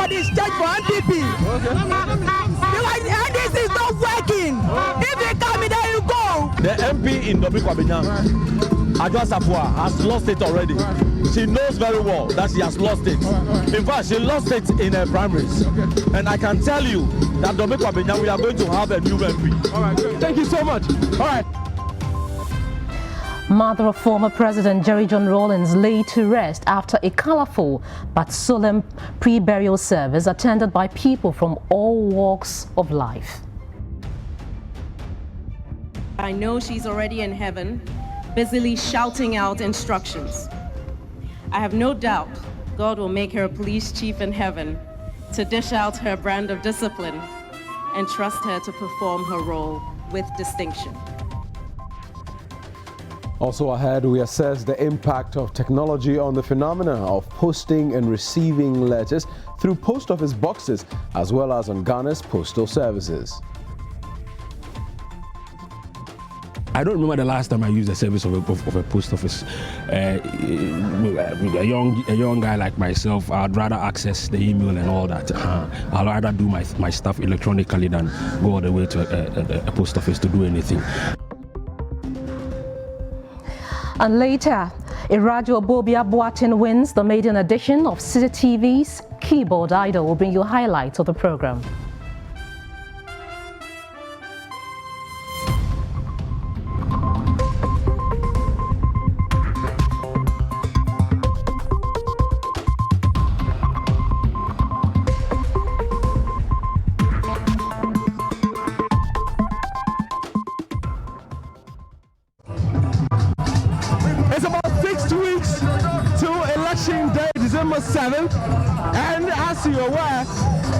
everybody is changed for MPP. Because this is not working. If you come in, there you go. The MP in Dobikwabinyam, Agbotui, has lost it already. She knows very well that she has lost it. In fact, she lost it in her primaries. And I can tell you that Dobikwabinyam, we are going to have a new MP. All right, good. Thank you so much. All right. Mother of former President Jerry John Rollins laid to rest after a colorful but solemn pre-burial service attended by people from all walks of life. I know she's already in heaven, busily shouting out instructions. I have no doubt God will make her a police chief in heaven to dish out her brand of discipline and trust her to perform her role with distinction. Also ahead, we assess the impact of technology on the phenomena of posting and receiving letters through post office boxes, as well as on Ghana's postal services. I don't remember the last time I used the service of a post office. A young guy like myself, I'd rather access the email and all that. I'd rather do my stuff electronically than go all the way to a post office to do anything. And later, Irajo Bobia Boatin wins the maiden edition of Citi TV's Keyboard Idol. Will bring you highlights of the program. It's about 6 weeks to election day, December 7th. And as you're aware,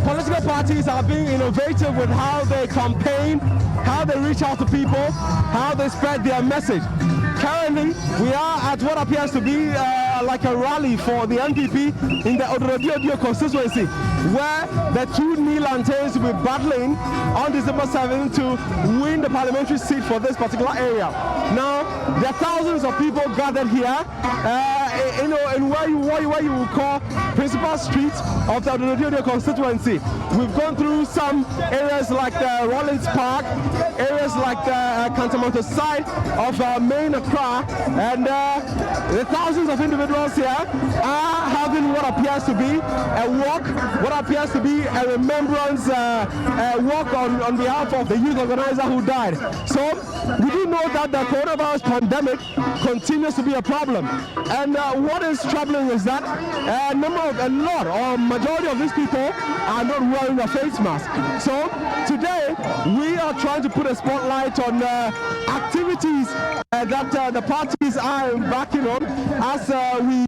political parties are being innovative with how they campaign, how they reach out to people, how they spread their message. Currently, we are at what appears to be like a rally for the NPP in the Odorodiodio constituency, where the two new lanterns will be battling on December 7th to win the parliamentary seat for this particular area. Now, there are thousands of people gathered here, in where you would call Principal Street of the Odorodiodio constituency. We've gone through some areas like the Rollins Park, areas like the Cantonment side of Main Accra, and the thousands of individuals here are having what appears to be a walk, what appears to be a remembrance walk on behalf of the youth organizer who died. So we do know that the coronavirus pandemic continues to be a problem, and what is troubling is that a lot or majority of these people are not wearing a face mask. So today we are trying to put a spotlight on activities that the parties are embarking on as we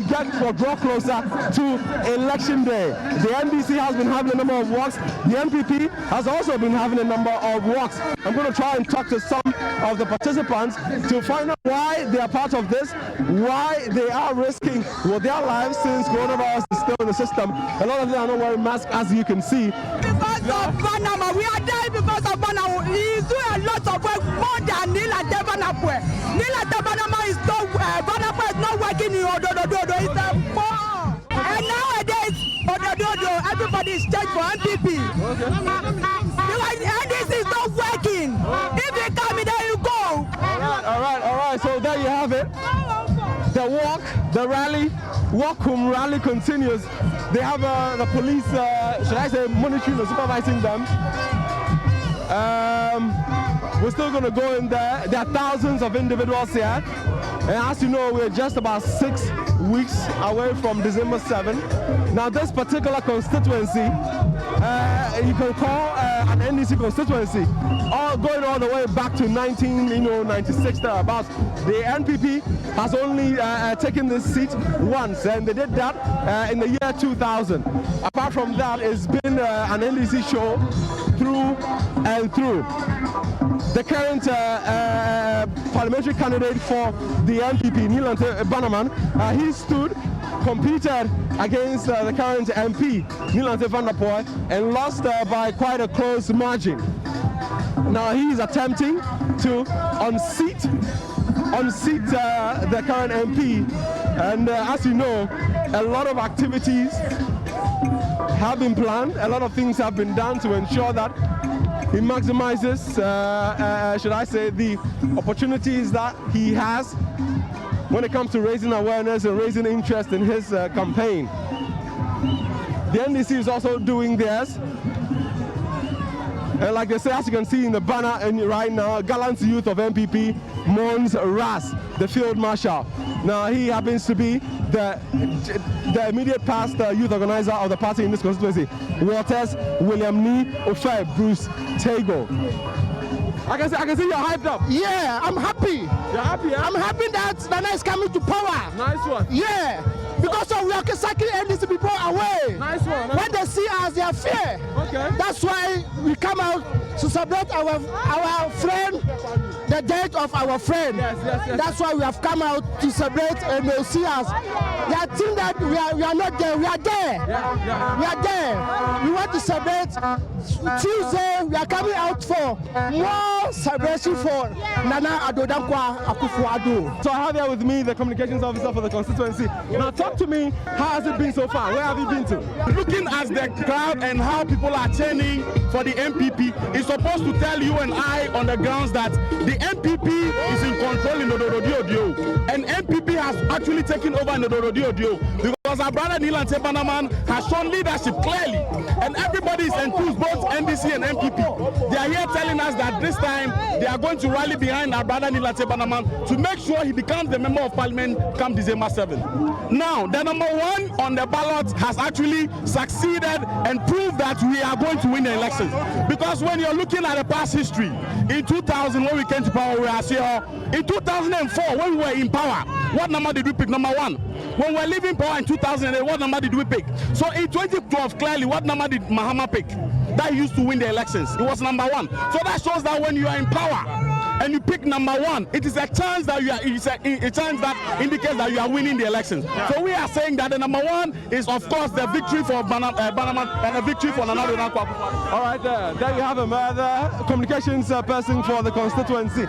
draw closer to election day. The NDC has been having a number of walks. The NPP has also been having a number of walks. I'm going to try and talk to some of the participants to find out why they are part of this, why they are risking their lives since coronavirus is still in the system. A lot of them are not wearing masks, as you can see. Because of Mahama, we are dying because of Mahama. He is doing a lot of work more than Nila Tebanapwe. Nila Tebanama is not, Banapwe is not working in Odododo. It's a poor. And nowadays, Odododo, everybody is changed for MPP. Because this is not working. If you come in, there you go. All right. So there you have it. The walk, the rally, Walkum rally continues. They have the police, should I say, monitoring or supervising them. We're still going to go in there. There are thousands of individuals here. And as you know, we're just about 6 weeks away from December 7th. Now, this particular constituency, you can call an NDC constituency, going all the way back to 1996 thereabouts. The NPP has only taken this seat once, and they did that in the year 2000. Apart from that, it's been an NDC show through and through. The current parliamentary candidate for the NPP, Nilante Bannerman, he competed against the current MP, Nilante Vanderpoel, and lost by quite a close margin. Now he is attempting to unseat the current MP, and as you know, a lot of activities have been planned. A lot of things have been done to ensure that he maximizes, should I say, the opportunities that he has when it comes to raising awareness and raising interest in his campaign. The NDC is also doing theirs. And like they say, as you can see in the banner and right now, gallant youth of MPP, Mons Ras, the field marshal. Now he happens to be the immediate past youth organizer of the party in this constituency. Waters, William Nee, Ofe, Bruce Tego. I can see you're hyped up. Yeah, I'm happy. You're happy, yeah? I'm happy that Nana is coming to power. Nice one. Yeah, because of we are sucking NDC people away. Nice one. When they see us, they are fear. Okay. That's why we come out to celebrate our friend, the death of our friend. Yes. That's why we have come out to celebrate, and they'll see us. They think that we are not there. We are there. Yeah. We are there. We want to celebrate. Tuesday, we are coming out for more celebration for Nana Addo Dankwa Akufo-Addo. So I have here with me the communications officer for the constituency. Now talk to me, how has it been so far? Where have you been to? Looking at the crowd and how people are churning for the MPP is supposed to tell you and I on the grounds that the MPP is in control in Odorodiodio, and MPP has actually taken over in Odorodiodio because our brother Nilan Tebanaman has shown leadership clearly, and everybody is enthused, both NDC and MPP. They are here telling us that this time they are going to rally behind our brother Nilan Tebanaman to make sure he becomes the member of parliament come December 7th. Now, the number one on the ballot has actually succeeded and proved that we are going to win the elections. Because when you're looking at the past history, in 2000 when we came to power, we are here. In 2004 when we were in power, what number did we pick? Number one. When we were leaving power in 2008, what number did we pick? So in 2012, clearly, what number did Mahama pick? That used to win the elections. It was number one. So that shows that when you are in power and you pick number one, it is a chance that you are. It's a chance that indicates that you are winning the elections. So we are saying that the number one is, of course, the victory for Banaman and a victory for Nana Addo Dankwa Akufo-Addo. All right, there you have him, the communications person for the constituency.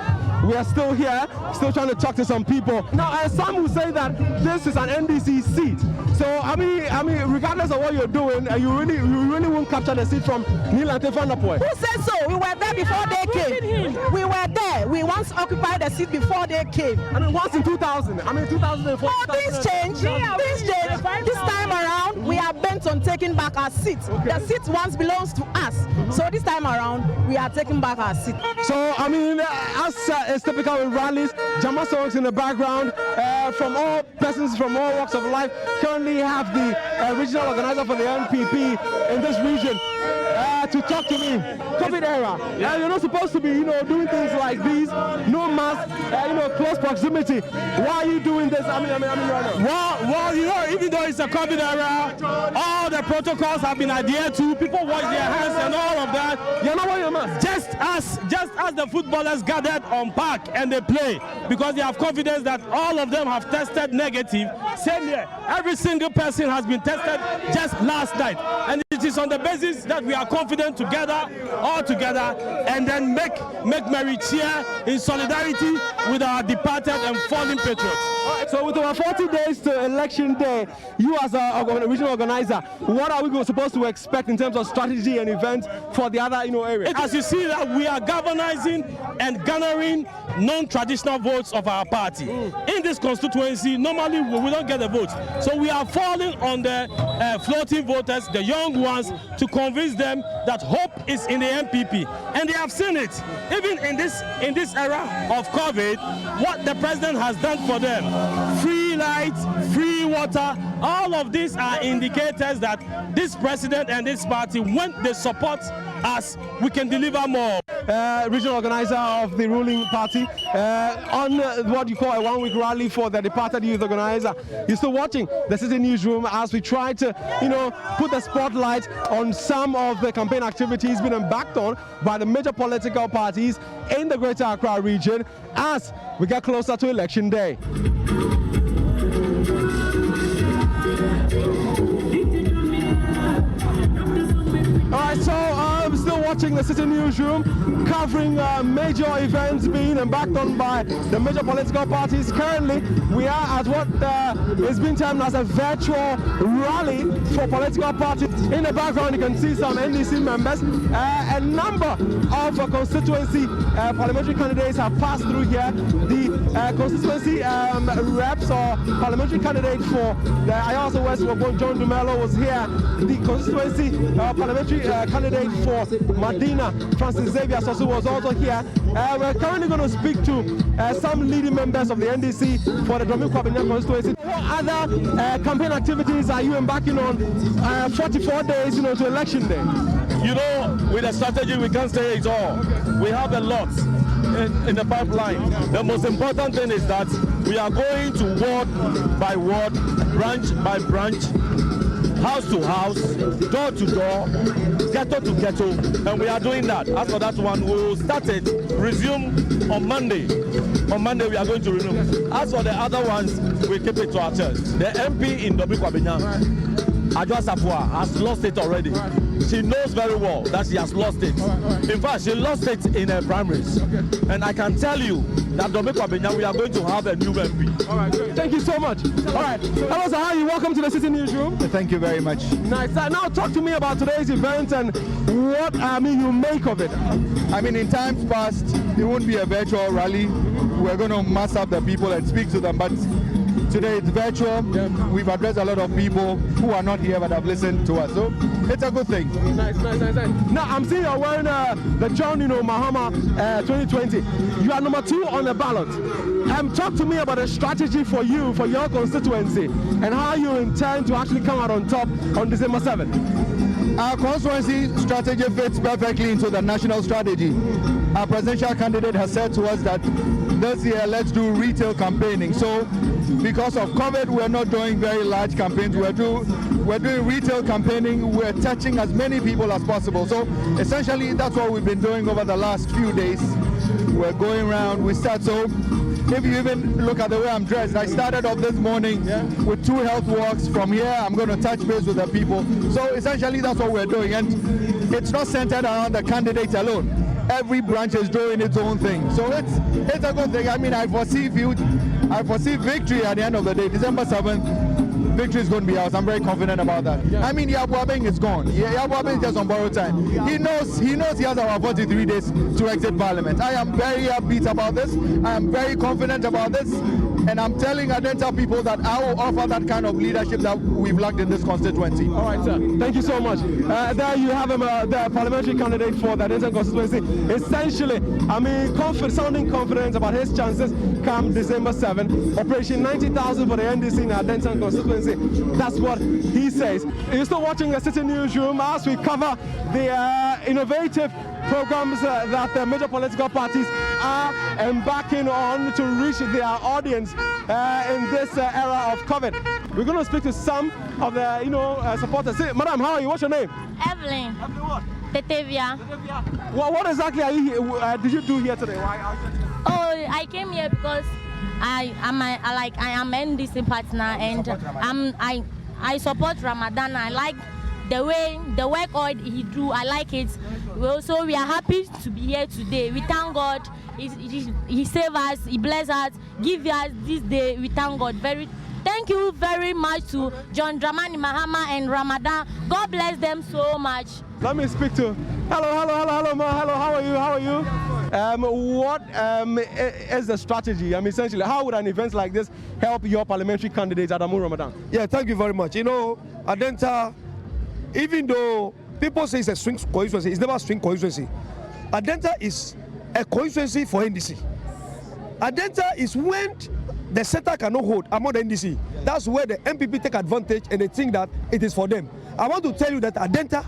We are still here, still trying to talk to some people. Now, some will say that this is an NDC seat. So, I mean, regardless of what you're doing, you really won't capture the seat from Nilan Tebanaman. Who said so? We were there before they came. We were there. We once occupied the seat before they came. I mean, once in 2000. I mean, 2004. Oh, things change. Things change. This time around, we are bent on taking back our seat. Okay. The seat once belongs to us. So this time around, we are taking back our seat. So, I mean, as is typical with rallies, Jama songs in the background from all persons from all walks of life. Currently have the regional organizer for the NPP in this region to talk to me. COVID era. You're not supposed to be, doing things like these. No mask, close proximity. Why are you doing this? I mean, right now. Well, even though it's a COVID era, all the protocols have been adhered to. People wash their hands and all of that. You're not wearing a mask. Just as the footballers gathered on park and they play, because they have confidence that all of them have tested negative. Same here. Every single person has been tested just last night. And it is on the basis that we are confident together, all together, and then make merry cheer in solidarity with our departed and fallen patriots. So with over 40 days to election day, you as a regional organizer, what are we supposed to expect in terms of strategy and events for the other areas? As you see that we are galvanizing and garnering non-traditional votes of our party. In this constituency, normally we don't get the votes. So we are falling on the floating voters, the young ones, to convince them that hope is in the MPP. And they have seen it. Even in this era of COVID, what the president has done for them, free light, free water, all of these are indicators that this president and this party, when they support us, we can deliver more. Regional organizer of the ruling party on what you call a one-week rally for the departed youth organizer. You're still watching the Citi Newsroom as we try to, put the spotlight on some of the campaign activities being embarked on by the major political parties in the Greater Accra region as we get closer to election day. Alright, so I'm still watching the Citi Newsroom, covering major events being embarked on by the major political parties. Currently, we are at what is being termed as a virtual rally for political parties. In the background, you can see some NDC members. A number of constituency parliamentary candidates have passed through here. The constituency reps or parliamentary candidate for the Ayawaso West, John Dumelo, was here. The constituency parliamentary candidate for Medina, Francis Xavier Sosu, was also here. We're currently going to speak to some leading members of the NDC for the Domin Kwabena constituency. What other campaign activities are you embarking on 44 days, to election day? With the strategy, we can't say it all. We have a lot in the pipeline. The most important thing is that we are going to ward by ward, branch by branch, house to house, door to door, ghetto to ghetto, and we are doing that. As for that one, we will start it, resume on Monday. On Monday, we are going to resume. As for the other ones, we keep it to ourselves. The MP in Domin Kwabena, Agbotui, has lost it already. She knows very well that she has lost it. In fact, she lost it in her primaries. And I can tell you that Domin Kwabena, we are going to have a new MP. All right, great. Thank you so much. All right, hello, sir. How are you? Welcome to the Citi Newsroom. Thank you very much. Nice. Now, talk to me about today's event and what you make of it. In times past, it won't be a virtual rally. We're going to mass up the people and speak to them, but today it's virtual. Yeah. We've addressed a lot of people who are not here but have listened to us, so it's a good thing. Nice. Now I'm seeing you're wearing the John Mahama 2020. You are number 2 on the ballot. Talk to me about a strategy for you, for your constituency, and how you intend to actually come out on top on December 7th. Our constituency strategy fits perfectly into the national strategy. Our presidential candidate has said to us that this year let's do retail campaigning. So because of COVID, we're not doing very large campaigns. We're doing retail campaigning. We're touching as many people as possible. So essentially that's what we've been doing over the last few days. We're going around. So if you even look at the way I'm dressed, I started off this morning with 2 health walks. From here, I'm going to touch base with the people. So essentially, that's what we're doing. And it's not centered around the candidate alone. Every branch is doing its own thing. So it's a good thing. I foresee victory at the end of the day. December 7th, victory is going to be ours. I'm very confident about that. Yeah. Yabuabeng is gone. Yabuabeng is just on borrowed time. He knows he has our 43 days to exit Parliament. I am very upbeat about this. I am very confident about this. And I'm telling Adenta people that I will offer that kind of leadership that we've lacked in this constituency. All right, sir. Thank you so much. There you have him, the parliamentary candidate for the Adenta constituency. Essentially, sounding confident about his chances come December 7th. Operation 90,000 for the NDC in Adenta constituency. That's what he says. You're still watching the Citi Newsroom as we cover the innovative programs that the major political parties are embarking on to reach their audience in this era of COVID. We're going to speak to some of the supporters. Madam, how are you? What's your name? Evelyn. Evelyn what? Tetevia. What exactly did you do here today? Oh, I came here because I am NDC partner and I support Ramadan. I like the work he do. I like it. So we are happy to be here today. We thank God. He saved us. He blessed us. Give us this day. We thank God. Thank you very much to John Dramani Mahama and Ramadan. God bless them so much. Let me speak to. Hello, ma. Hello, how are you? What is the strategy? Essentially, how would an event like this help your parliamentary candidates, Adamu Ramadan? Yeah, thank you very much. Adenta, even though people say it's a swing constituency, it's never a swing constituency. Adenta is a constituency for NDC. Adenta is when the center cannot hold among the NDC. That's where the MPP take advantage and they think that it is for them. I want to tell you that Adenta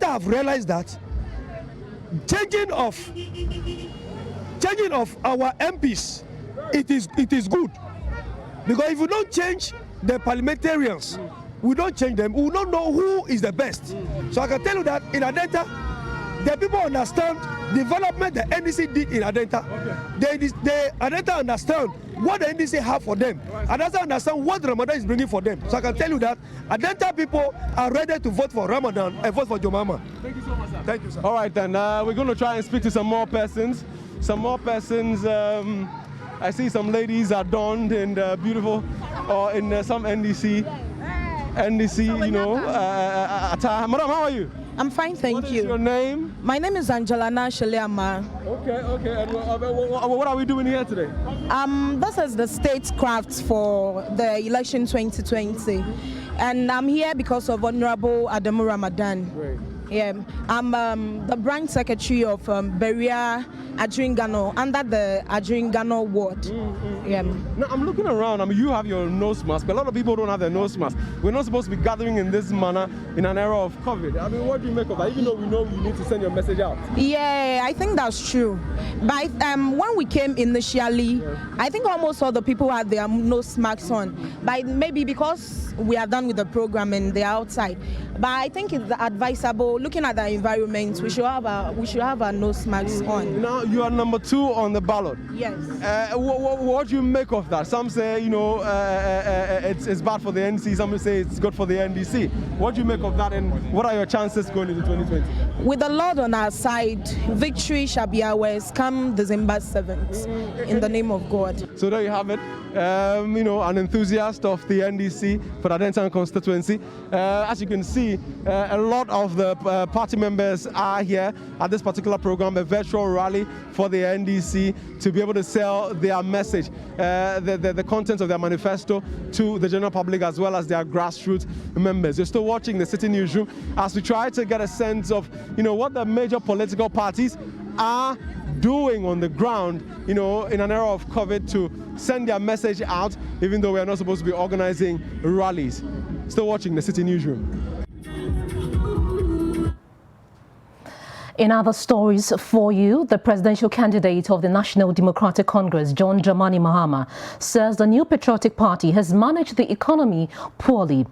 have realized that changing of our MPs, it is good. Because if we don't change the parliamentarians, we don't change them, we will not know who is the best. So I can tell you that in Adenta, the people understand development the NDC did in Adenta. Okay. They Adenta understand what the NDC have for them. Adenta understand what Ramadan is bringing for them. So I can tell you that Adenta people are ready to vote for Ramadan and vote for Jomama. Thank you so much, sir. Thank you, sir. All right, then we're going to try and speak to some more persons. I see some ladies adorned and beautiful, or in some NDC NDC, you know, attire. Madam, how are you? I'm fine, thank you. What is your name? My name is Angela Nashaleama. Okay. And what are we doing here today? This is the statecraft for the election 2020. And I'm here because of Honorable Adamu Ramadan. Great. Yeah, I'm the branch secretary of Beria Adringano under the Adringano ward. Yeah. Now I'm looking around. I mean, you have your nose mask. A lot of people don't have their nose mask. We're not supposed to be gathering in this manner in an era of COVID. I mean, what do you make of that? Even though we know you need to send your message out. Yeah, I think that's true. But when we came initially, I think almost all the people had their nose masks on. But maybe because we are done with the program and they're outside. But I think it's advisable. Looking at the environment, we should have our nose masks on. Now you are number 2 on the ballot. Yes. What do you make of that? Some say, you know, it's bad for the NC. Some say it's good for the NDC. What do you make of that, and what are your chances going into 2020? With the Lord on our side, victory shall be ours come December 7th, in the name of God. So there you have it. You know, an enthusiast of the NDC for the Adentan constituency. As you can see, a lot of the party members are here at this particular program, a virtual rally for the NDC to be able to sell their message, the contents of their manifesto to the general public as well as their grassroots members. You're still watching the Citi Newsroom as we try to get a sense of, you know, what the major political parties are doing on the ground, you know, in an era of COVID to send their message out, even though we are not supposed to be organizing rallies. Still watching the Citi Newsroom. In other stories for you, the presidential candidate of the National Democratic Congress, John Dramani Mahama, says the New Patriotic Party has managed the economy poorly.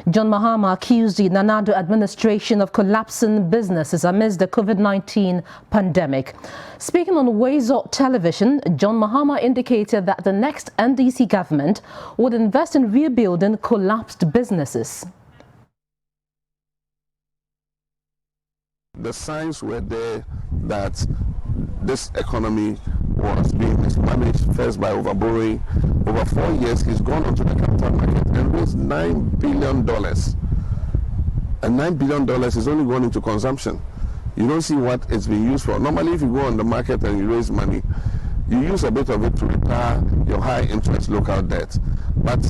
John Mahama accused the Nana Addo administration of collapsing businesses amidst the COVID-19 pandemic. Speaking on Wazot television, John Mahama indicated that the next NDC government would invest in rebuilding collapsed businesses. The signs were there that this economy was being mismanaged, first by overborrowing. Over 4 years, he's gone onto the capital market and raised $9 billion. And $9 billion is only going into consumption. You don't see what it's being used for. Normally, if you go on the market and you raise money, you use a bit of it to retire your high interest local debt. But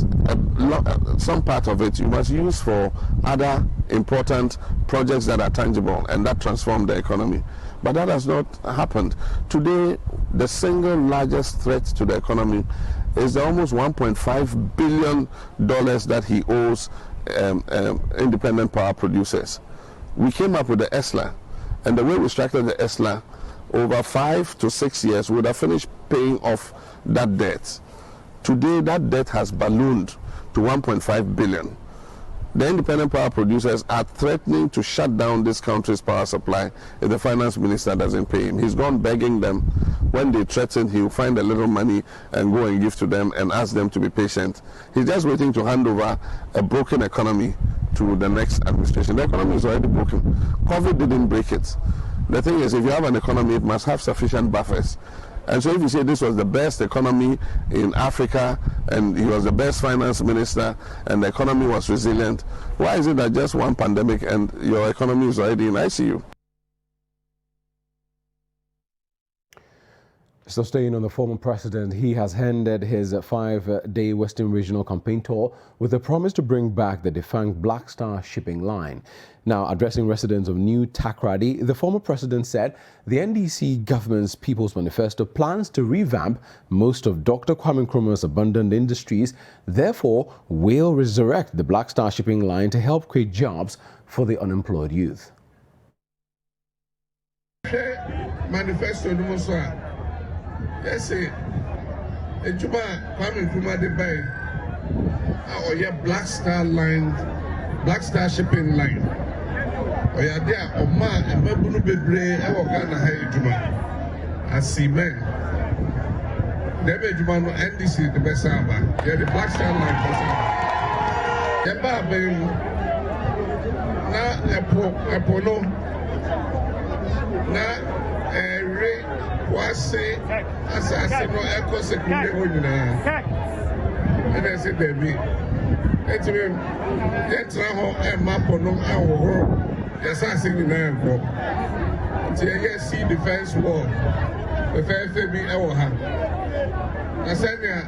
some part of it you must use for other important projects that are tangible and that transform the economy. But that has not happened. Today, the single largest threat to the economy is the almost $1.5 billion that he owes independent power producers. We came up with the ESLA, and the way we structured the ESLA, over 5 to 6 years, we would have finished paying off that debt. Today, that debt has ballooned to $1.5 billion. The independent power producers are threatening to shut down this country's power supply if the finance minister doesn't pay him. He's gone begging them. When they threaten, he'll find a little money and go and give to them and ask them to be patient. He's just waiting to hand over a broken economy to the next administration. The economy is already broken. COVID didn't break it. The thing is, if you have an economy, it must have sufficient buffers. And so if you say this was the best economy in Africa and he was the best finance minister and the economy was resilient, why is it that just one pandemic and your economy is already in ICU? So staying on the former president, he has ended his 5-day Western Regional campaign tour with a promise to bring back the defunct Black Star shipping line. Now, addressing residents of New Takoradi, the former president said the NDC government's People's Manifesto plans to revamp most of Dr. Kwame Nkrumah's abandoned industries, therefore will resurrect the Black Star shipping line to help create jobs for the unemployed youth. Manifesto yes, a Juba Kwame Nkrumah de Bay, or your Black Star line, Black Star shipping line. Or your dear Oma and Babunu Bebre, I walk on a high Juba. I see men. Never Juba no NDC the best samba. You're the Black Star line. The Babe na Epono na Wasi assassin no echo secondary and I said, baby, Etime yetra ho e map no e wo yes I sing na enko. Nti ye see defense wall. We fe bi e wo ha. Na senya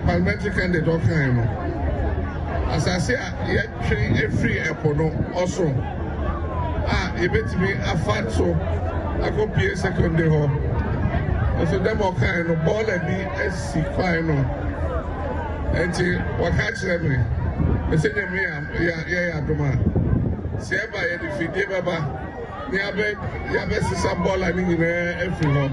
parliamentary candidate okan no. As I say ye free airport no also. Ebetime afat so akopie secondary ho. So them okan no ball e bi esi kwai no. Enti wakachire me. Esenye me ya adoma. Se eba ye defeat baba. Ni abe sisa ball ani nyina every ho.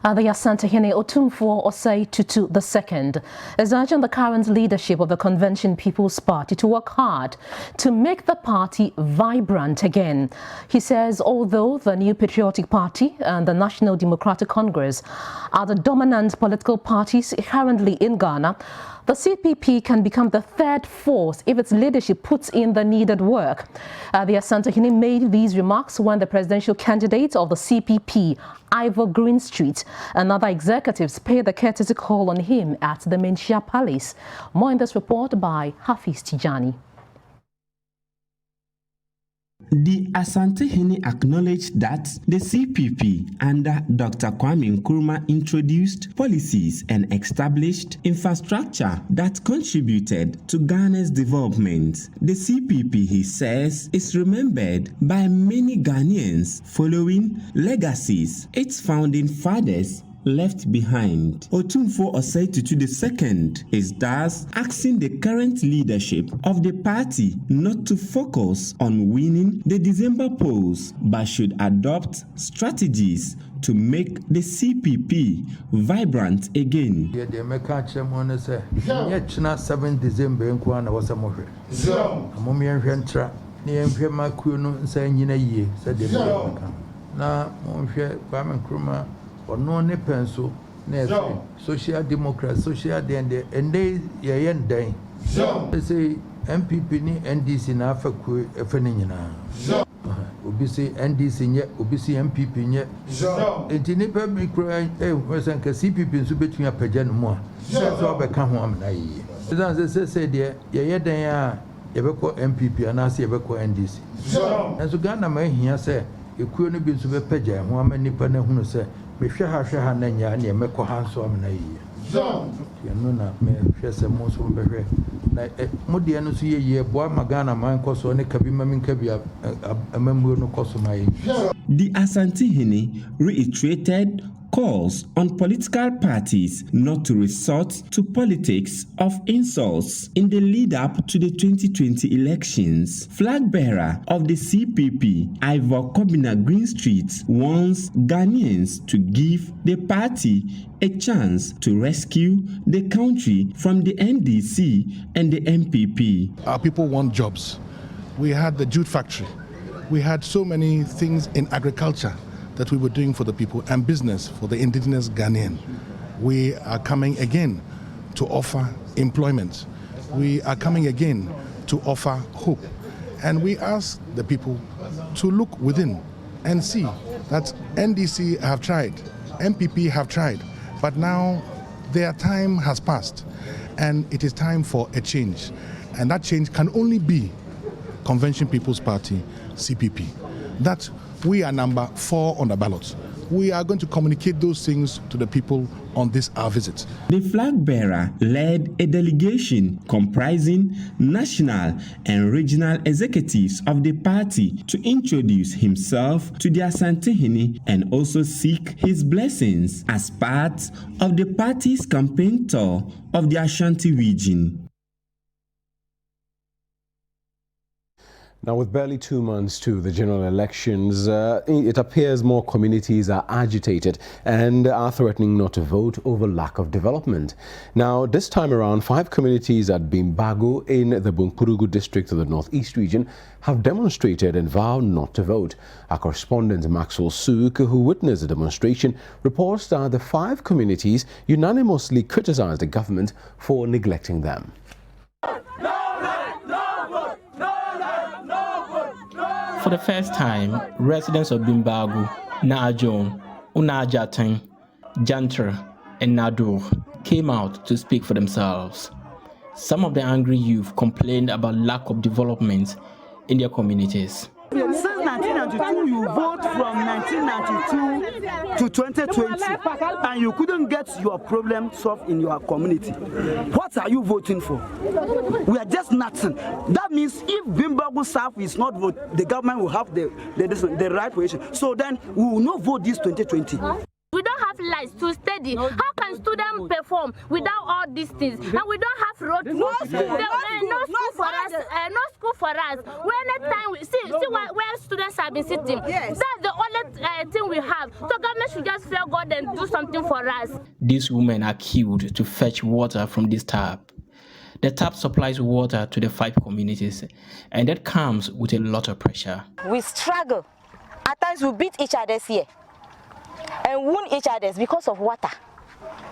The Asantehene Otumfuo Osei Tutu II is urging the current leadership of the Convention People's Party to work hard to make the party vibrant again. He says although the New Patriotic Party and the National Democratic Congress are the dominant political parties currently in Ghana, the CPP can become the third force if its leadership puts in the needed work. The Asantehene made these remarks when the presidential candidate of the CPP, Ivor Greenstreet, and other executives paid the courtesy call on him at the Menchia Palace. More in this report by Hafiz Tijani. The Asantehene acknowledged that the CPP under Dr. Kwame Nkrumah introduced policies and established infrastructure that contributed to Ghana's development. The CPP, he says, is remembered by many Ghanaians following legacies its founding fathers left behind. Otumfuo Osei Tutu II is thus asking the current leadership of the party not to focus on winning the December polls, but should adopt strategies to make the CPP vibrant again. Or no pencil, social democrats, social dende, and they yen day. They say MPP ni NDC na afakwe efenina. Obi say NDC nye, obi say MPP nye. Enti ni pe bi kura person ka CPP nso betun apagya no mu a. So abeka ho am na yi. Say de ye dan a ye beko MPP anase ye beko NDC. Enso Ghana ma hia say ekuo no bi nso bepagya ho am nipa na hunu say me hwe ha na nya na me ko hanso am na yi ye no na me hwe se mo so behwe na mo de no so ye boa magana man ko so ne kabi mamin kabi amamuo no ko so mai. The Asantehene reiterated calls on political parties not to resort to politics of insults in the lead-up to the 2020 elections. Flag bearer of the CPP, Ivor Greenstreet, wants Ghanaians to give the party a chance to rescue the country from the NDC and the MPP. Our people want jobs. We had the jute factory. We had so many things in agriculture that we were doing for the people and business for the indigenous Ghanaian. We are coming again to offer employment. We are coming again to offer hope. And we ask the people to look within and see that NDC have tried, MPP have tried, but now their time has passed and it is time for a change. And that change can only be Convention People's Party, CPP. That we are number 4 on the ballot. We are going to communicate those things to the people on this our visit. The flag bearer led a delegation comprising national and regional executives of the party to introduce himself to the Asantehene and also seek his blessings as part of the party's campaign tour of the Ashanti region. Now, with barely 2 months to the general elections, it appears more communities are agitated and are threatening not to vote over lack of development. Now, this time around, 5 communities at Bimbago in the Bunkurugu district of the Northeast region have demonstrated and vowed not to vote. Our correspondent Maxwell Souk, who witnessed the demonstration, reports that the 5 communities unanimously criticized the government for neglecting them. For the first time, residents of Bimbago, Naajon, Unajaten, Jantra, and Nadur came out to speak for themselves. Some of the angry youth complained about lack of development in their communities. Since 1992, you vote from 1992 to 2020, and you couldn't get your problem solved in your community. What are you voting for? We are just nothing. That means if Bimbagu South is not vote, the government will have the right position. So then we will not vote this 2020. We don't have lights to study. How can students perform without all these things? And we don't have road. No school for us. No school for us. When time we see where students have been sitting. Yes. That's the only thing we have. So government should just fear God and do something for us. These women are queued to fetch water from this tap. The tap supplies water to the 5 communities, and that comes with a lot of pressure. We struggle. At times we beat each other here and wound each other because of water.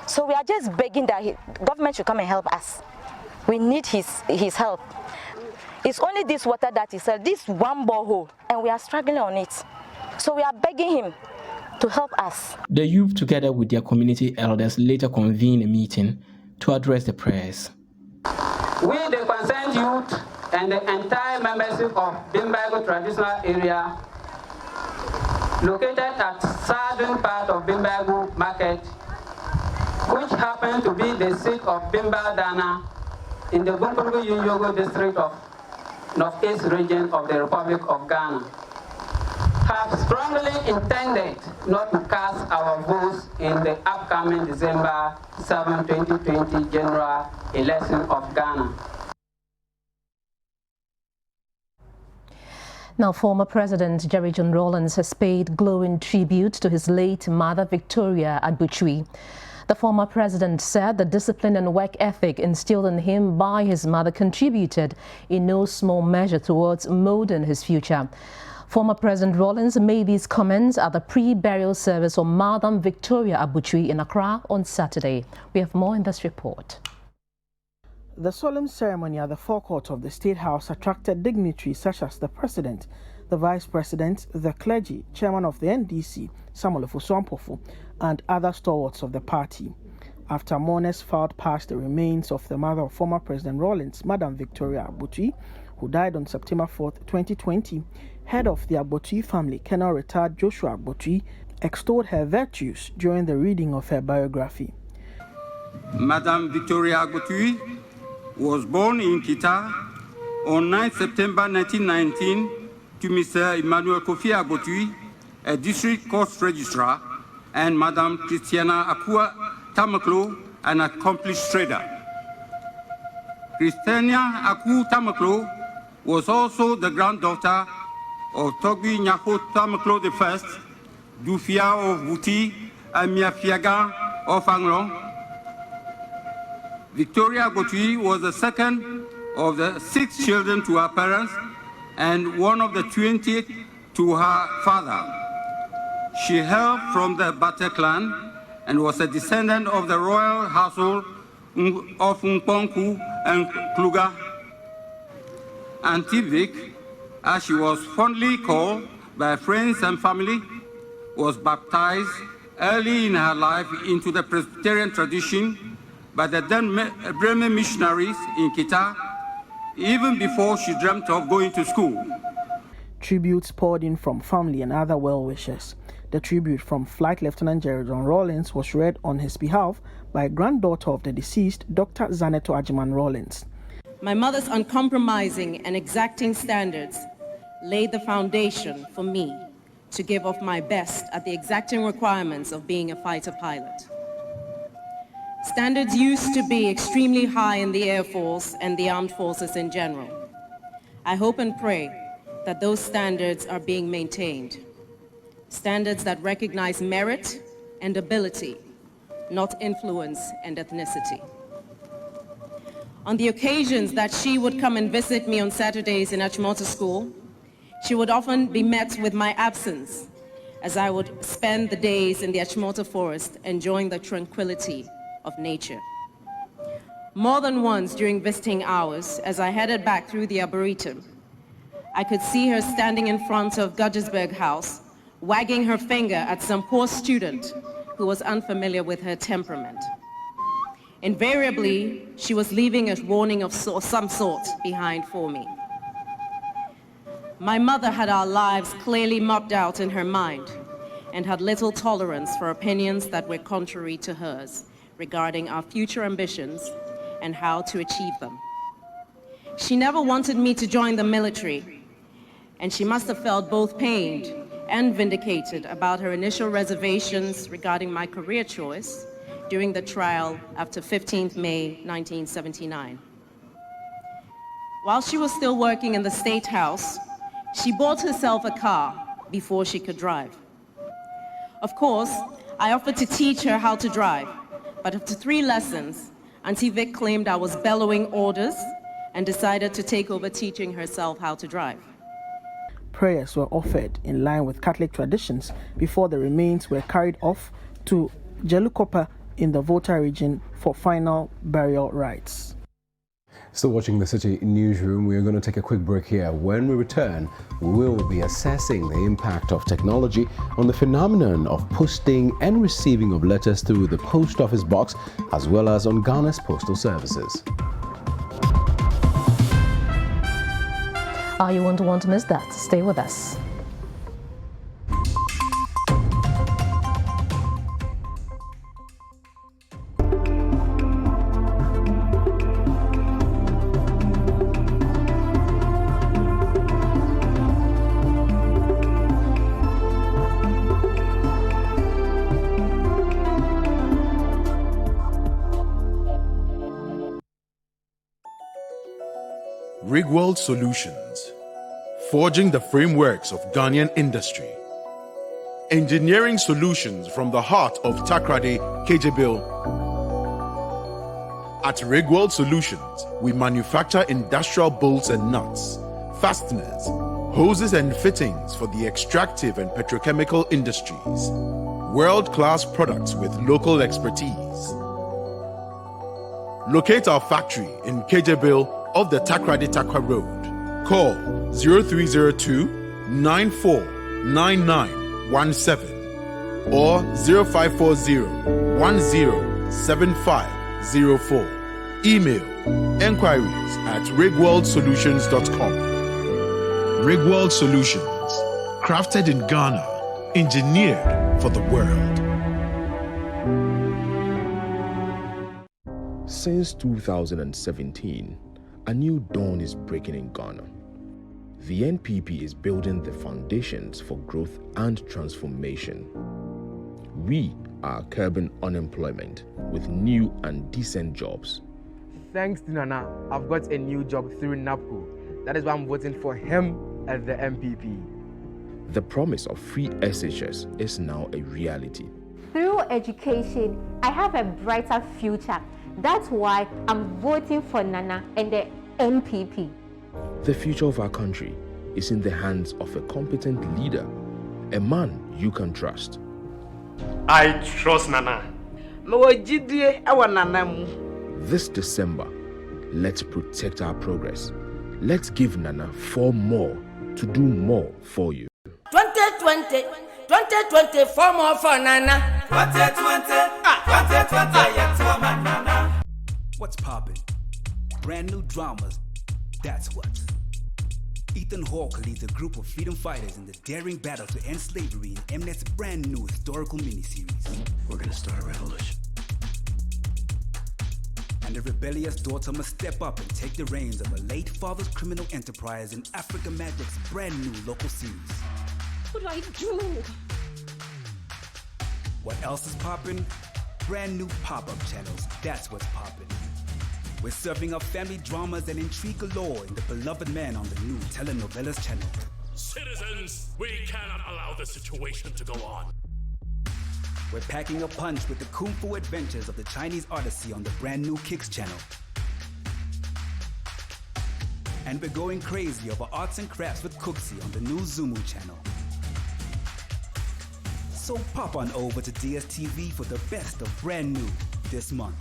So we are just begging that government should come and help us. We need his help. It's only this water that is this one borehole, and we are struggling on it. So we are begging him to help us. The youth, together with their community elders, later convened a meeting to address the prayers. We, the concerned youth and the entire membership of Bimbagu traditional area, located at southern part of Bimbagu Market, which happened to be the seat of Bimba Dana in the Bunkuru Yunyogo district of Northeast region of the Republic of Ghana, have strongly intended not to cast our votes in the upcoming December 7, 2020 general election of Ghana. Now, former President Jerry John Rollins has paid glowing tribute to his late mother, Victoria Agbotui. The former president said the discipline and work ethic instilled in him by his mother contributed in no small measure towards molding his future. Former President Rollins made these comments at the pre-burial service of Madam Victoria Agbotui in Accra on Saturday. We have more in this report. The solemn ceremony at the forecourt of the State House attracted dignitaries such as the President, the Vice President, the clergy, Chairman of the NDC, Samuel Ofosu-Ampofo, and other stalwarts of the party. After mourners filed past the remains of the mother of former President Rollins, Madam Victoria Agbotui, who died on September 4, 2020, head of the Agbotui family, Colonel Retired Joshua Agbotui, extolled her virtues during the reading of her biography. Madam Victoria Agbotui was born in Kita on 9 September 1919 to Mr. Emmanuel Kofi Agbotui, a district court registrar, and Madam Christiana Akua Tamaklo, an accomplished trader. Christiana Aku Tamaklo was also the granddaughter of Togbi Nyako Tamaklo I, Dufia of Buti, and Miafiaga of Anglong. Victoria Agbotui was the second of the 6 children to her parents and one of the 20 to her father. She hailed from the Bate clan and was a descendant of the royal household of Mponku and Kluga. Auntie Vic, as she was fondly called by friends and family, was baptized early in her life into the Presbyterian tradition by the then Bremen missionaries in Kita, even before she dreamt of going to school. Tributes poured in from family and other well-wishers. The tribute from Flight Lieutenant Jerry John Rollins was read on his behalf by a granddaughter of the deceased, Dr. Zaneto Ajiman Rollins. My mother's uncompromising and exacting standards laid the foundation for me to give of my best at the exacting requirements of being a fighter pilot. Standards used to be extremely high in the Air Force and the armed forces in general. I hope and pray that those standards are being maintained. Standards that recognize merit and ability, not influence and ethnicity. On the occasions that she would come and visit me on Saturdays in Achimota School, she would often be met with my absence as I would spend the days in the Achimota forest enjoying the tranquility of nature. More than once during visiting hours, as I headed back through the Arboretum, I could see her standing in front of Gudgersberg House, wagging her finger at some poor student who was unfamiliar with her temperament. Invariably, she was leaving a warning of some sort behind for me. My mother had our lives clearly mapped out in her mind and had little tolerance for opinions that were contrary to hers regarding our future ambitions and how to achieve them. She never wanted me to join the military, and she must have felt both pained and vindicated about her initial reservations regarding my career choice during the trial after 15th May 1979. While she was still working in the State House, she bought herself a car before she could drive. Of course, I offered to teach her how to drive, but after 3 lessons, Auntie Vic claimed I was bellowing orders and decided to take over teaching herself how to drive. Prayers were offered in line with Catholic traditions before the remains were carried off to Jelukopa in the Volta region for final burial rites. Still watching the Citi Newsroom, we are going to take a quick break here. When we return, we will be assessing the impact of technology on the phenomenon of posting and receiving of letters through the post office box, as well as on Ghana's postal services. You won't want to miss that. Stay with us. Rigworld Solutions, forging the frameworks of Ghanaian industry. Engineering solutions from the heart of Takrady, Kejebil. At Rigworld Solutions, we manufacture industrial bolts and nuts, fasteners, hoses and fittings for the extractive and petrochemical industries. World-class products with local expertise. Locate our factory in Kejebil of the Takrady Takwa Road. Call 0302-949917 or 0540-107504. Email enquiries at rigworldsolutions.com. Rigworld Solutions, crafted in Ghana, engineered for the world. Since 2017, a new dawn is breaking in Ghana. The NPP is building the foundations for growth and transformation. We are curbing unemployment with new and decent jobs. Thanks to Nana, I've got a new job through NAPCO. That is why I'm voting for him as the MPP. The promise of free SHS is now a reality. Through education, I have a brighter future. That's why I'm voting for Nana and the MPP. The future of our country is in the hands of a competent leader, a man you can trust. I trust Nana. This December, let's protect our progress. Let's give Nana 4 more to do more for you. 2020, 4 more for Nana. 2020, Nana. What's poppin'? Brand new dramas, that's what. Ethan Hawke leads a group of freedom fighters in the daring battle to end slavery in Mnet's brand new historical miniseries. We're gonna start a revolution. And the rebellious daughter must step up and take the reins of her late father's criminal enterprise in Africa Magic's brand new local series. What do I do? What else is poppin'? Brand new pop-up channels, that's what's poppin'. We're serving up family dramas and intrigue galore in The Beloved Man on the new telenovelas channel. Citizens, we cannot allow this situation to go on. We're packing a punch with the Kung Fu adventures of the Chinese Odyssey on the brand new Kicks channel. And we're going crazy over arts and crafts with Cooksy on the new Zumu channel. So pop on over to DSTV for the best of brand new this month.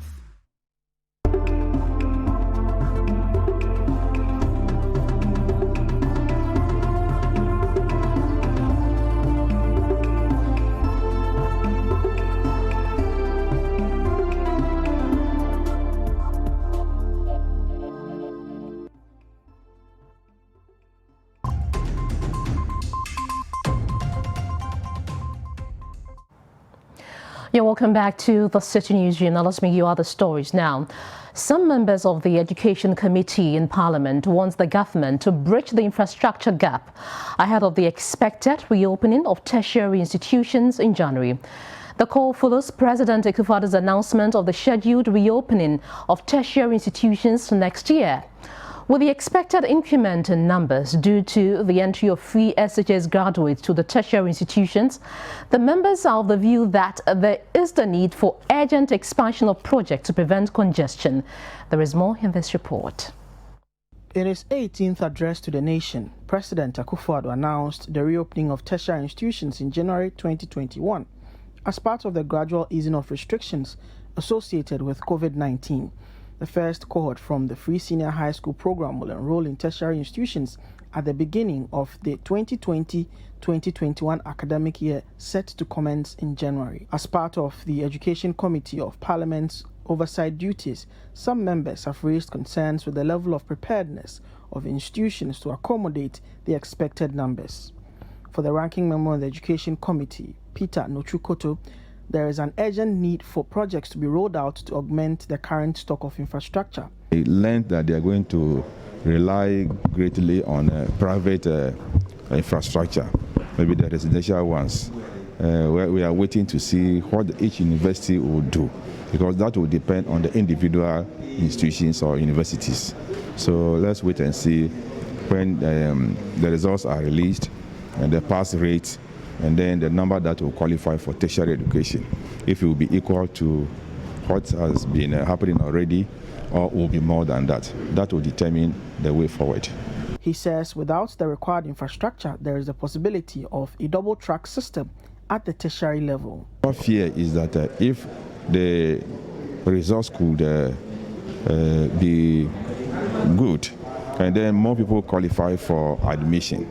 You're welcome back to the Citi Newsroom. Now let's bring you other stories now. Some members of the Education Committee in Parliament want the government to bridge the infrastructure gap ahead of the expected reopening of tertiary institutions in January. The call follows President Akufo-Addo's announcement of the scheduled reopening of tertiary institutions next year. With the expected increment in numbers due to the entry of free SHS graduates to the tertiary institutions, the members are of the view that there is the need for urgent expansion of projects to prevent congestion. There is more in this report. In his 18th address to the nation, President Akufo-Addo announced the reopening of tertiary institutions in January 2021 as part of the gradual easing of restrictions associated with COVID-19. The first cohort from the free senior high school program will enroll in tertiary institutions at the beginning of the 2020-2021 academic year, set to commence in January. As part of the Education Committee of Parliament's oversight duties, some members have raised concerns with the level of preparedness of institutions to accommodate the expected numbers. For the ranking member of the Education Committee, Peter Nochukoto, there is an urgent need for projects to be rolled out to augment the current stock of infrastructure. They learned that they are going to rely greatly on private infrastructure, maybe the residential ones, where we are waiting to see what each university will do, because that will depend on the individual institutions or universities. So let's wait and see when the results are released and the pass rate, and then the number that will qualify for tertiary education, if it will be equal to what has been happening already or will be more than that. That will determine the way forward. He says without the required infrastructure, there is a possibility of a double-track system at the tertiary level. Our fear is that if the results could be good, and then more people qualify for admission,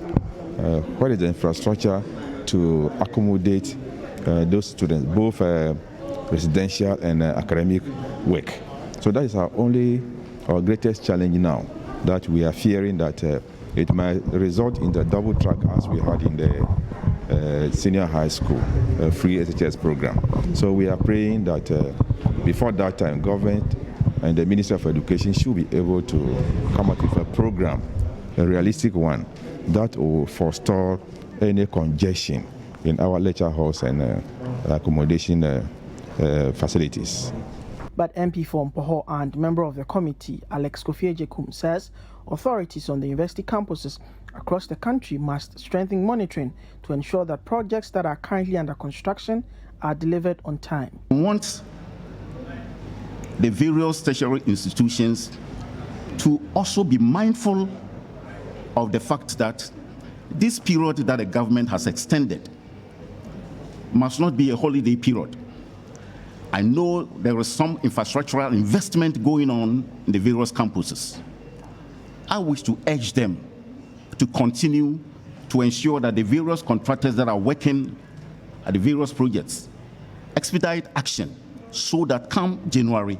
what is the infrastructure to accommodate those students, both residential and academic work? So that is our greatest challenge now, that we are fearing that it might result in the double track as we had in the senior high school free SHS program. So we are praying that before that time, government and the Ministry of Education should be able to come up with a program, a realistic one, that will forestall any congestion in our lecture halls and accommodation facilities. But MP for Mpoho and member of the committee, Alex Kofi-Ejekum, says authorities on the university campuses across the country must strengthen monitoring to ensure that projects that are currently under construction are delivered on time. We want the various tertiary institutions to also be mindful of the fact that this period that the government has extended must not be a holiday period. I know there is some infrastructural investment going on in the various campuses. I wish to urge them to continue to ensure that the various contractors that are working at the various projects expedite action so that come January,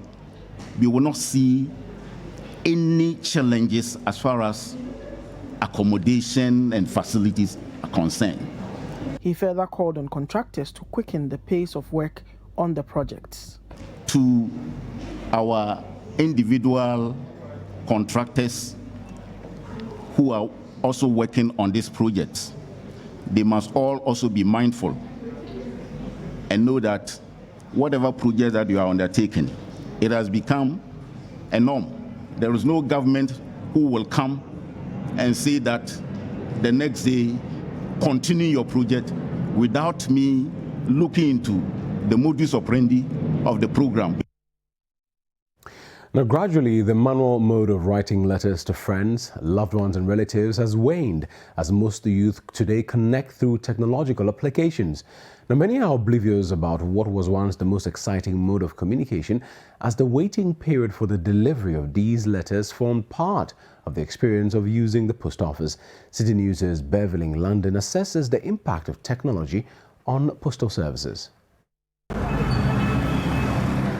we will not see any challenges as far as accommodation and facilities are concerned. He further called on contractors to quicken the pace of work on the projects. To our individual contractors who are also working on these projects, they must all also be mindful and know that whatever project that you are undertaking, it has become a norm. There is no government who will come and say that the next day, continue your project without me looking into the modus operandi of the program. Now, gradually, the manual mode of writing letters to friends, loved ones and relatives has waned as most youth today connect through technological applications. Now, many are oblivious about what was once the most exciting mode of communication, as the waiting period for the delivery of these letters formed part of the experience of using the post office. Citi News' Beverly London assesses the impact of technology on postal services.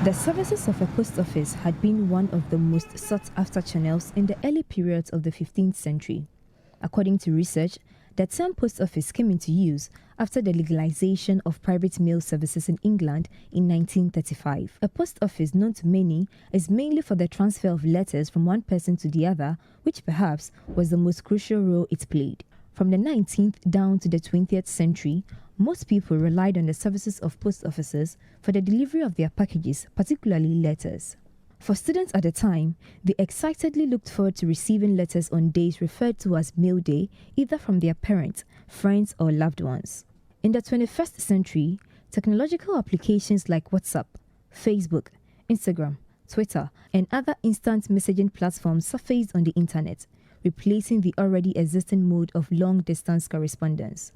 The services of a post office had been one of the most sought-after channels in the early periods of the 15th century. According to research, The term post office came into use after the legalization of private mail services in England in 1935. A post office, known to many, is mainly for the transfer of letters from one person to the other, which perhaps was the most crucial role it played. From the 19th down to the 20th century, most people relied on the services of post offices for the delivery of their packages, particularly letters. For students at the time, they excitedly looked forward to receiving letters on days referred to as mail day, either from their parents, friends, or loved ones. In the 21st century, technological applications like WhatsApp, Facebook, Instagram, Twitter, and other instant messaging platforms surfaced on the internet, replacing the already existing mode of long-distance correspondence.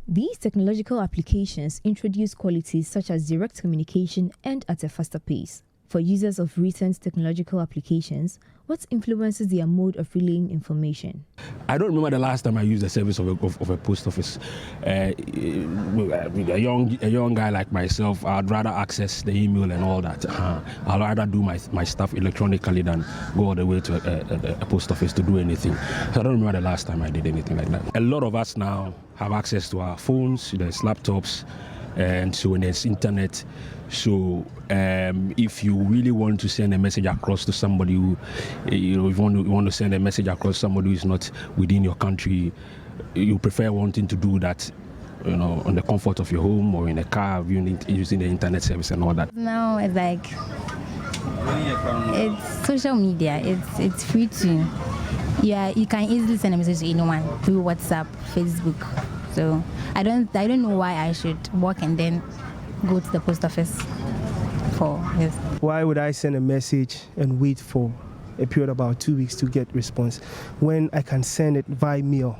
These technological applications introduce qualities such as direct communication and at a faster pace. For users of recent technological applications, what influences their mode of relaying information? I don't remember the last time I used the service of a post office. A young guy like myself, I'd rather access the email and all that. I'd rather do my stuff electronically than go all the way to a post office to do anything. So I don't remember the last time I did anything like that. A lot of us now have access to our phones, there's laptops, and so there's internet. So if you really want to send a message across to somebody who, if you want to send a message across somebody who is not within your country, you prefer wanting to do that, on the comfort of your home or in a car, using the internet service and all that. Now it's like, it's social media. It's free to, you can easily send a message to anyone through WhatsApp, Facebook. So I don't know why I should work and then go to the post office for this. Why would I send a message and wait for a period of about 2 weeks to get response when I can send it via mail,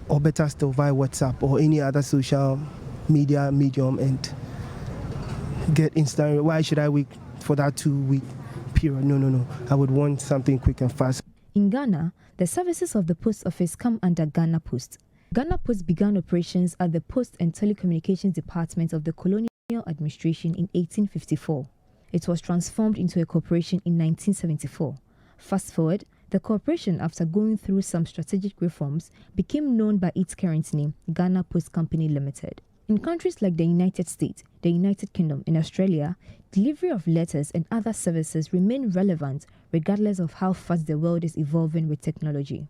or better still via WhatsApp or any other social media medium and get instant? Why should I wait for that 2 week period? No. I would want something quick and fast. In Ghana, the services of the post office come under Ghana Post. Ghana Post began operations at the Post and Telecommunications Department of the Colonial Administration in 1854. It was transformed into a corporation in 1974. Fast forward, the corporation, after going through some strategic reforms, became known by its current name, Ghana Post Company Limited. In countries like the United States, the United Kingdom, and Australia, delivery of letters and other services remain relevant regardless of how fast the world is evolving with technology.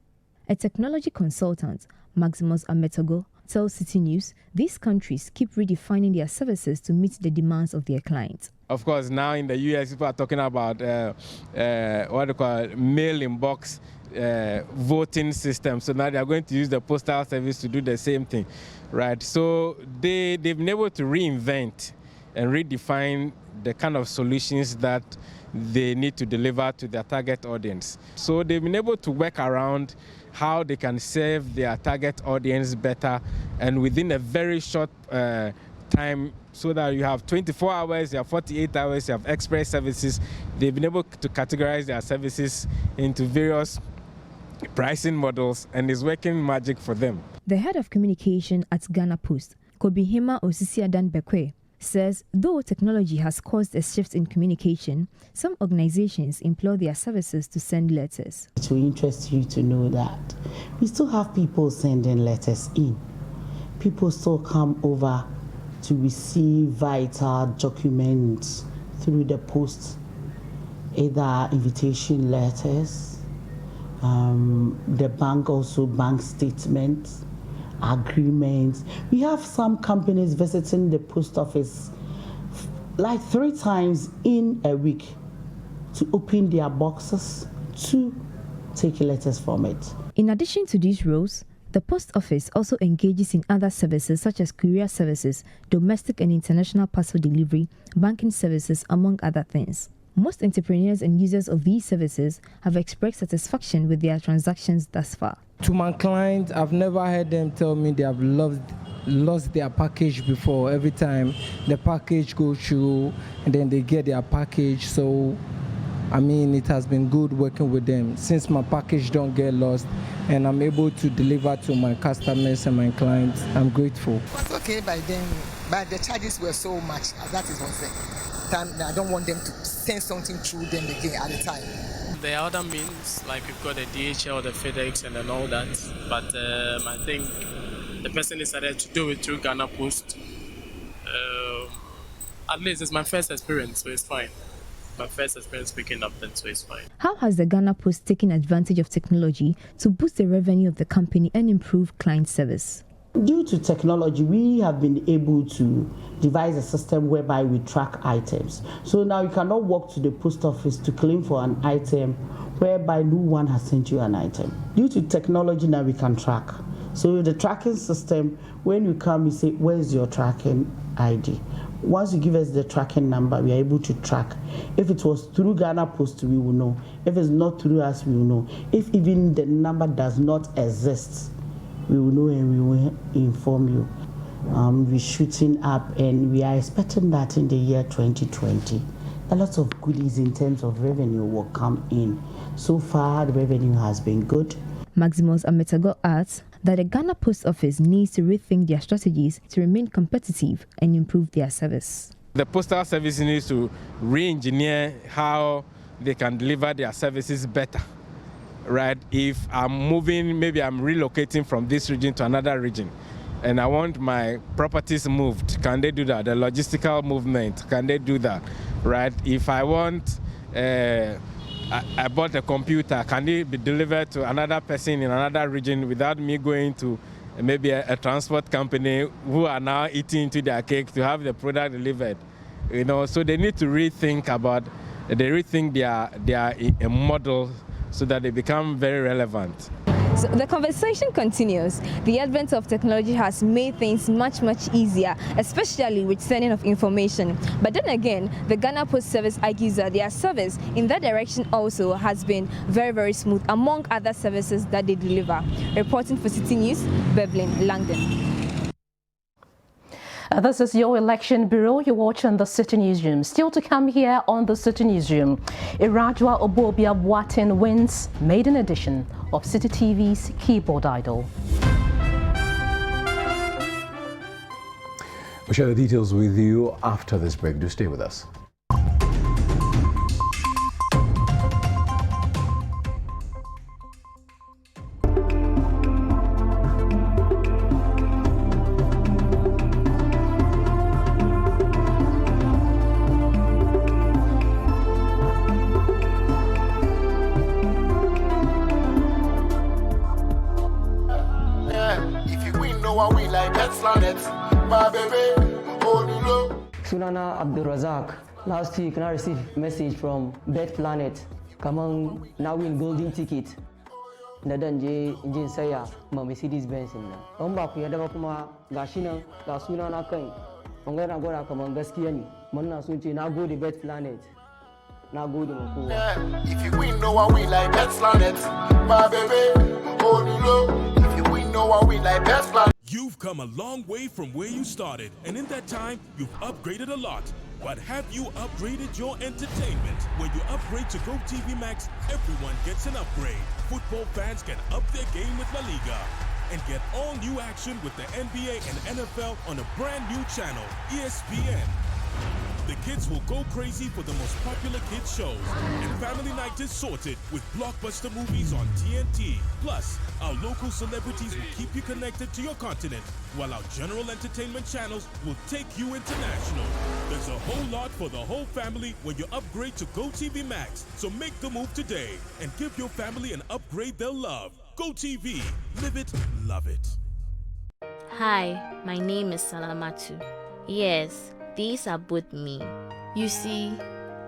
A technology consultant, Maximus Ametogo, tells Citi News these countries keep redefining their services to meet the demands of their clients. Of course, now in the US, people are talking about what they call mail inbox voting system. So now they are going to use the postal service to do the same thing, right? So they've been able to reinvent and redefine the kind of solutions that they need to deliver to their target audience. So they've been able to work around how they can serve their target audience better and within a very short time, so that you have 24 hours, you have 48 hours, you have express services. They've been able to categorize their services into various pricing models, and it's working magic for them. The head of communication at Ghana Post, Kobihima Osisiadan Bekwe, says though technology has caused a shift in communication, some organizations employ their services to send letters. It will interest you to know that we still have people sending letters in. People still come over to receive vital documents through the post, either invitation letters, the bank also bank statements, agreements. We have some companies visiting the post office like 3 times in a week to open their boxes to take letters from it. In addition to these roles, the post office also engages in other services such as courier services, domestic and international parcel delivery, banking services, among other things. Most entrepreneurs and users of these services have expressed satisfaction with their transactions thus far. To my clients, I've never heard them tell me they have lost their package before. Every time the package goes through and then they get their package. So, it has been good working with them since my package don't get lost and I'm able to deliver to my customers and my clients. I'm grateful. It was okay by them, but the charges were so much. That is one thing. I don't want them to send something through them again at the time. There are other means, like we've got the DHL, the FedEx, and then all that. But I think the person decided to do it through Ghana Post. At least it's my first experience, so it's fine. My first experience picking up then, so it's fine. How has the Ghana Post taken advantage of technology to boost the revenue of the company and improve client service? Due to technology, we have been able to devise a system whereby we track items. So now you cannot walk to the post office to claim for an item whereby no one has sent you an item. Due to technology, now we can track. So the tracking system, when you come, you say, where's your tracking ID? Once you give us the tracking number, we are able to track. If it was through Ghana Post, we will know. If it's not through us, we will know. If even the number does not exist, we will know and we will inform you. We're shooting up and we are expecting that in the year 2020, a lot of goodies in terms of revenue will come in. So far, the revenue has been good. Maximus Ametago adds that the Ghana Post Office needs to rethink their strategies to remain competitive and improve their service. The postal service needs to re-engineer how they can deliver their services better, right? If I'm moving, maybe I'm relocating from this region to another region, and I want my properties moved, can they do that? The logistical movement, can they do that, right? If I want, I bought a computer, can it be delivered to another person in another region without me going to maybe a transport company who are now eating into their cake to have the product delivered? You know, so they need to rethink their model so that they become very relevant. So the conversation continues. The advent of technology has made things much easier, especially with sending of information. But then again, the Ghana Post Service argues that their service in that direction also has been very smooth, among other services that they deliver. Reporting for Citi News, Beverlyn Langdon. This is your election bureau. You're watching the Citi Newsroom. Still to come here on the Citi Newsroom, Irajua Obobia Boateng wins maiden edition of Citi TV's Keyboard Idol. We'll share the details with you after this break. Do stay with us. Sunana Abdulrazak. Last week, I received a message from Bet Planet. Come on, now win golden ticket. Nadanje Injin Saya, ma Mercedes Benz na. Omba ku yadda kuma gashi nan ga sunana kai. Bangaren gora kaman gaskiya ne. Mun sun ce na gode Bet Planet. Na gode ma kowa. If you win, no one win like Bet Planet. My baby, hold you low. If you win, no one win like Bet Planet. You've come a long way from where you started, and in that time, you've upgraded a lot. But have you upgraded your entertainment? When you upgrade to GoTV Max, everyone gets an upgrade. Football fans can up their game with La Liga and get all new action with the NBA and NFL on a brand new channel, ESPN. The kids will go crazy for the most popular kids shows, and family night is sorted with blockbuster movies on TNT. Plus, our local celebrities will keep you connected to your continent, while our general entertainment channels will take you international. There's a whole lot for the whole family when you upgrade to GoTV Max. So make the move today and give your family an upgrade they'll love. GoTV, live it, love it. Hi, my name is Salamatu. Yes, these are both me. You see,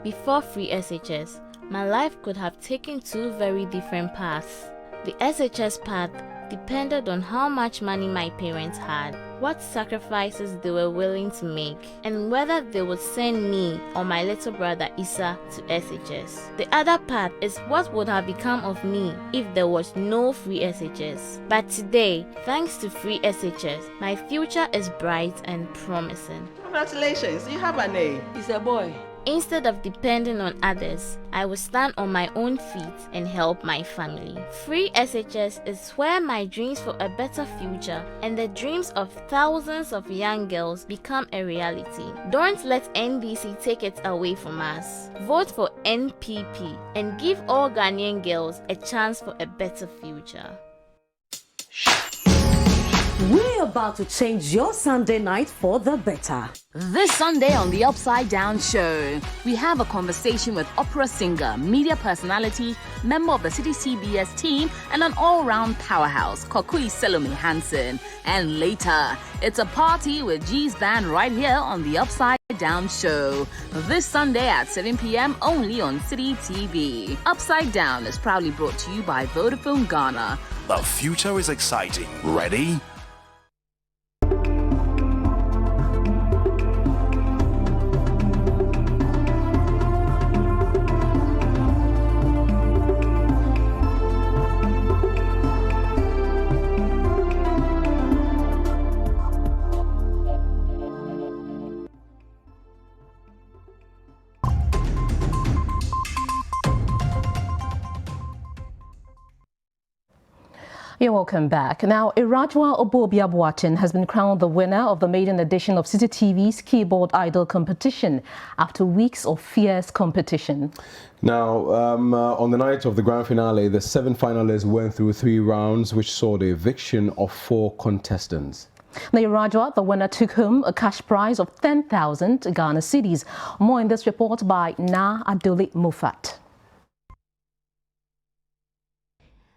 before free SHS, my life could have taken two very different paths. The SHS path depended on how much money my parents had, what sacrifices they were willing to make, and whether they would send me or my little brother Issa to SHS. The other part is what would have become of me if there was no free SHS. But today, thanks to free SHS, my future is bright and promising. Congratulations, you have a name. He's a boy. Instead of depending on others, I will stand on my own feet and help my family. Free SHS is where my dreams for a better future and the dreams of thousands of young girls become a reality. Don't let NDC take it away from us. Vote for NPP and give all Ghanaian girls a chance for a better future. We're about to change your Sunday night for the better. This Sunday on The Upside Down Show, we have a conversation with opera singer, media personality, member of the Citi CBS team, and an all-round powerhouse, Kokui Salome Hansen. And later, it's a party with G's band right here on The Upside Down Show. This Sunday at 7 p.m. only on Citi TV. Upside Down is proudly brought to you by Vodafone Ghana. The future is exciting. Ready? You're welcome back. Now, Irajwa Obobiabuatin has been crowned the winner of the maiden edition of Citi TV's Keyboard Idol competition after weeks of fierce competition. Now, on the night of the grand finale, the 7 finalists went through 3 rounds, which saw the eviction of 4 contestants. Now, Irajwa, the winner, took home a cash prize of 10,000 Ghana cedis. More in this report by Na Adoli Mufat.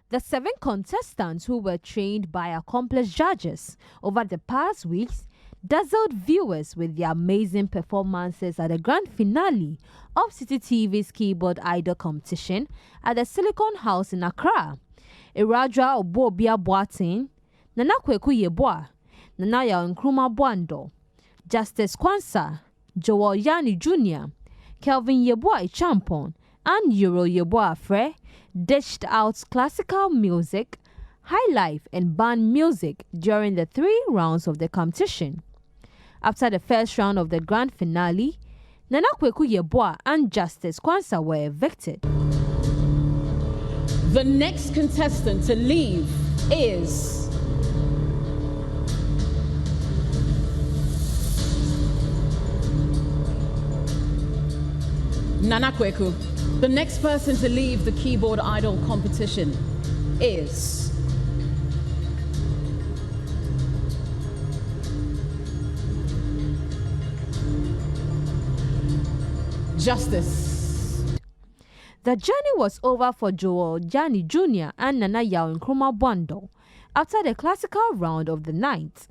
The 7 contestants who were trained by accomplished judges over the past weeks dazzled viewers with their amazing performances at the grand finale of Citi TV's Keyboard Idol competition at the Silicon House in Accra. Irajwa Obobiabuatin, Nana Kweku Yeboah, Nana Nkrumah Boando, Justice Kwanzaa, Joel Yani Jr., Kelvin Yeboah Ichampon, and Euro Yeboah Afre dished out classical music, high life and band music during the 3 rounds of the competition. After the first round of the grand finale, Nana Kweku Yeboah and Justice Kwanzaa were evicted. The next contestant to leave is Nana Kweku. The next person to leave the Keyboard Idol competition is Justice. The journey was over for Joel Yani Jr. and Nana Nkrumah Boando after the classical round of the night.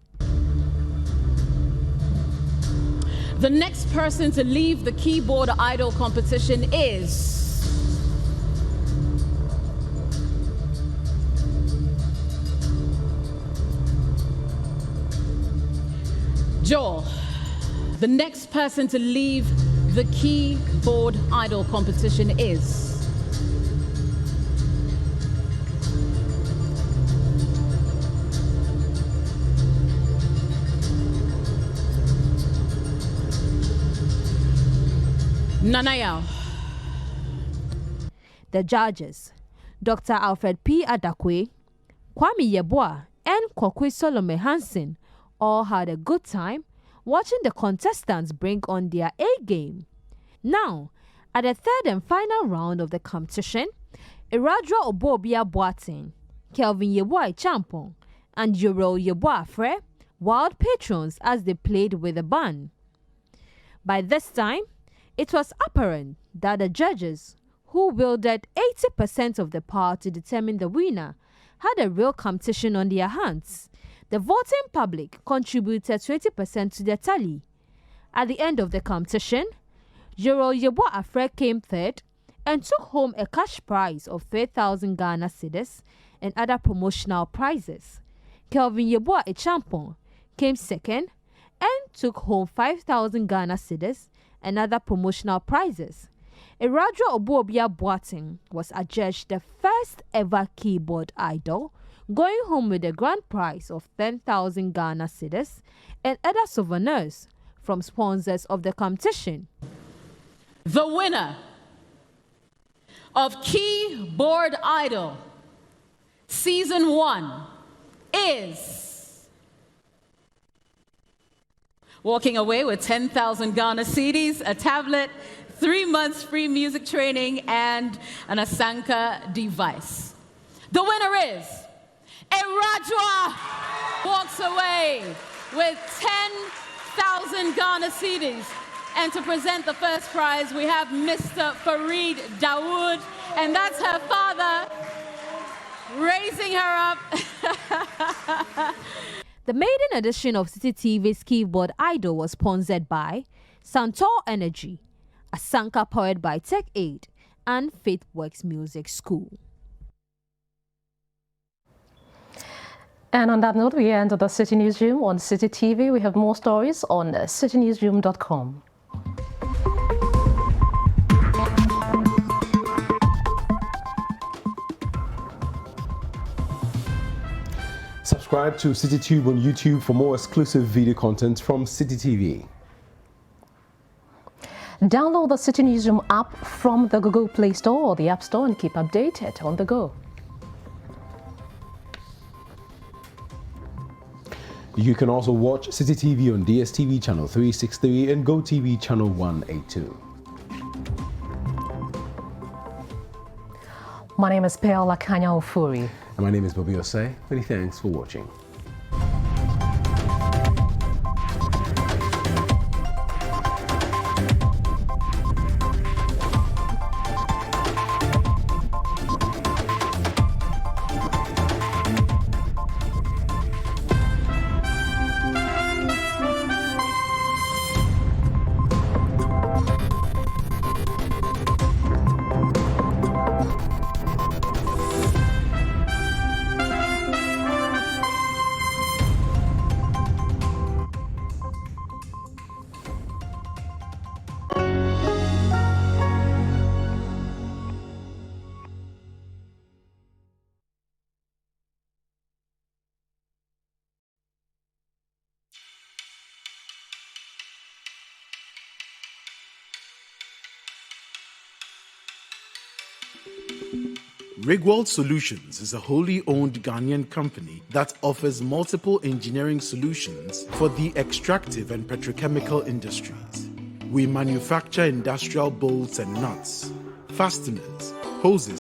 The next person to leave the Keyboard Idol competition is Joel. The next person to leave the Keyboard Idol competition is Nanayao. The judges, Dr. Alfred P. Adakwe, Kwame Yeboah, and Kokui Salome Hansen all had a good time watching the contestants bring on their A-game. Now, at the 3rd and final round of the competition, Irajwa Obobiabuatin, Kelvin Yeboah Ichampon, and Euro Yeboah Afre wild patrons as they played with the band. By this time, it was apparent that the judges, who wielded 80% of the power to determine the winner, had a real competition on their hands. The voting public contributed 20% to the tally. At the end of the competition, Euro Yeboah Afre came 3rd and took home a cash prize of 3,000 Ghana cedis and other promotional prizes. Kelvin Yeboah Ichampon came 2nd and took home 5,000 Ghana cedis and other promotional prizes. Irajwa Obobiabuatin was adjudged the first ever Keyboard Idol, going home with a grand prize of 10,000 Ghana cedis and other souvenirs from sponsors of the competition. The winner of Keyboard Idol Season 1 is walking away with 10,000 Ghana cedis, a tablet, 3 months free music training, and an Asanka device. The winner is Erajua, walks away with 10,000 Ghana cedis. And to present the first prize, we have Mr. Farid Dawood, and that's her father raising her up. The maiden edition of Citi TV's Keyboard Idol was sponsored by Santor Energy, Asanka powered by Tech Aid, and FaithWorks Music School. And on that note, we end the Citi Newsroom on Citi TV. We have more stories on citinewsroom.com. Subscribe to CitiTube on YouTube for more exclusive video content from Citi TV. Download the Citi Newsroom app from the Google Play Store or the App Store and keep updated on the go. You can also watch Citi TV on DSTV channel 363 and GoTV channel 182. My name is Peola Kanya Ofuri. And my name is Bobby Osei. Many thanks for watching. Rigwald Solutions is a wholly owned Ghanaian company that offers multiple engineering solutions for the extractive and petrochemical industries. We manufacture industrial bolts and nuts, fasteners, hoses,